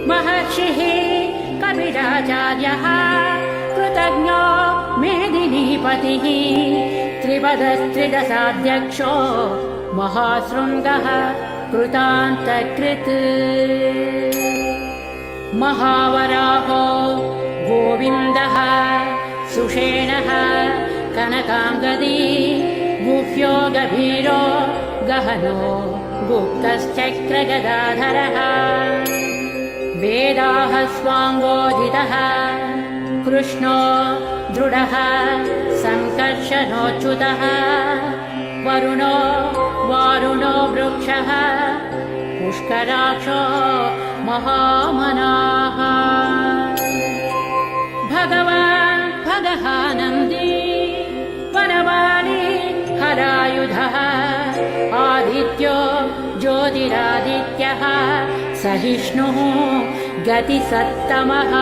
महर्षिः कपिलाचार्यः कृतज्ञो मेदिनीपतिः त्रिपदस्त्रिदशाध्यक्षो महाशृङ्गः कृतान्तकृत् महावराहो गोविन्दः सुषेणः कनकाङ्गदी गुह्यो गभीरो गहनो गुप्तश्चक्रगदाधरः वेदाः स्वाङ्गोदितः कृष्णो दृढः सङ्कर्षणोच्युतः वरुणो वारुणो वृक्षः पुष्कराक्षो महामनाः भगवान् भगहानन्दी वनवाली हरायुधः आदित्यो ज्योतिरादित्यः सहिष्णुः गतिसत्तमः